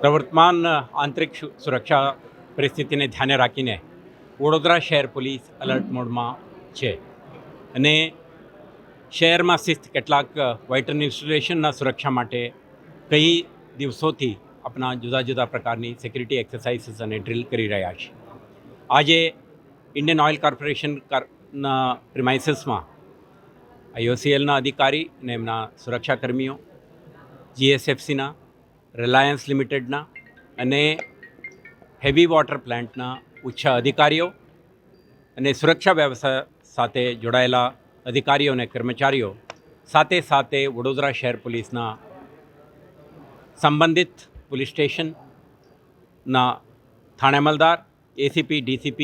પ્રવર્તમાન આંતરિક સુરક્ષા પરિસ્થિતિને ધ્યાને રાખીને વડોદરા શહેર પોલીસ એલર્ટ મોડમાં છે અને શહેરમાં સ્થિત કેટલાક વાઇટલ ઇન્સ્ટોલેશનના સુરક્ષા માટે કઈ દિવસોથી આપણા જુદા જુદા પ્રકારની સિક્યુરિટી એક્સરસાઇઝીસ અને ડ્રિલ કરી રહ્યા છે. આજે ઇન્ડિયન ઓઇલ કોર્પોરેશનના પ્રિમાઇસીસમાં IOCLના અધિકારી અને એમના સુરક્ષાકર્મીઓ, GSFCના, રિલાયન્સ લિમિટેડના અને હેવી વોટર પ્લાન્ટના ઉચ્ચ અધિકારીઓ અને સુરક્ષા વ્યવસ્થા સાથે જોડાયેલા અધિકારીઓ અને કર્મચારીઓ સાથે સાથે વડોદરા શહેર પોલીસના સંબંધિત પોલીસ સ્ટેશનના થાણા અમલદાર, ACP, DCP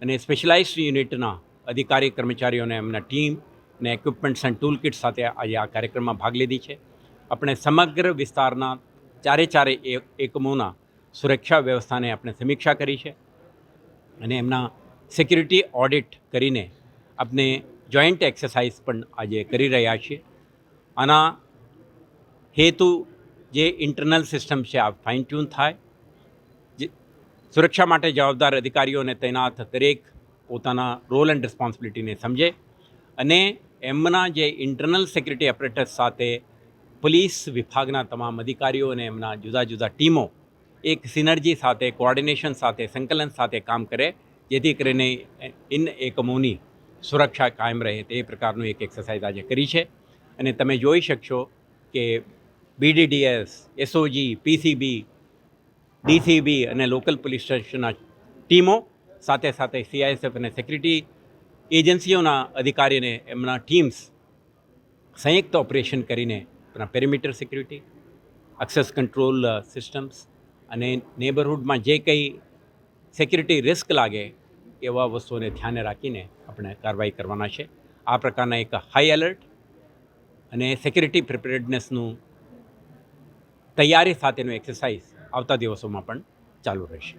અને સ્પેશિયલાઇઝ્ડ યુનિટના અધિકારી કર્મચારીઓને એમના ટીમ અને ઇક્વિપમેન્ટ્સ એન્ડ ટૂલ કિટ સાથે આજે આ કાર્યક્રમમાં ભાગ લીધી છે. આપણે સમગ્ર વિસ્તારના ચારે એકમોના સુરક્ષા વ્યવસ્થાને આપણે સમીક્ષા કરી છે અને એમના સિક્યુરિટી ઓડિટ કરીને આપણે જોઈન્ટ એક્સરસાઇઝ પણ આજે કરી રહ્યા છીએ. આના હેતુ જે ઇન્ટરનલ સિસ્ટમ છે આ ફાઇન ટ્યુન થાય, જે સુરક્ષા માટે જવાબદાર અધિકારીઓને તૈનાત દરેક પોતાના રોલ એન્ડ રિસ્પોન્સિબિલિટીને સમજે અને એમના જે ઇન્ટરનલ સિક્યુરિટી એપરેટસ સાથે પોલીસ વિભાગના તમામ અધિકારીઓ અને એમના જુદા જુદા ટીમો એક સિનર્જી સાથે, કોઓર્ડિનેશન સાથે, સંકલન સાથે કામ કરે, જેથી કરીને એકમોની સુરક્ષા કાયમ રહે. તે પ્રકારનું એક એક્સરસાઇઝ આજે કરી છે અને તમે જોઈ શકશો કે BDDS, SOG, PCB, DCB અને લોકલ પોલીસ સ્ટેશનના ટીમો સાથે સાથે CISF અને સિક્યુરિટી એજન્સીઓના અધિકારીને એમના ટીમ્સ સંયુક્ત ઓપરેશન કરીને perimeter security, access control systems અને નેબરહુડમાં જે કંઈ સિક્યુરિટી રિસ્ક લાગે એવા વસ્તુઓને ધ્યાને રાખીને આપણે કાર્યવાહી કરવાના છે. આ પ્રકારના એક હાઈ એલર્ટ અને સિક્યુરિટી પ્રિપેરેડનેસનું તૈયારી સાથેનું એક્સરસાઇઝ આવતા દિવસોમાં પણ ચાલુ રહેશે.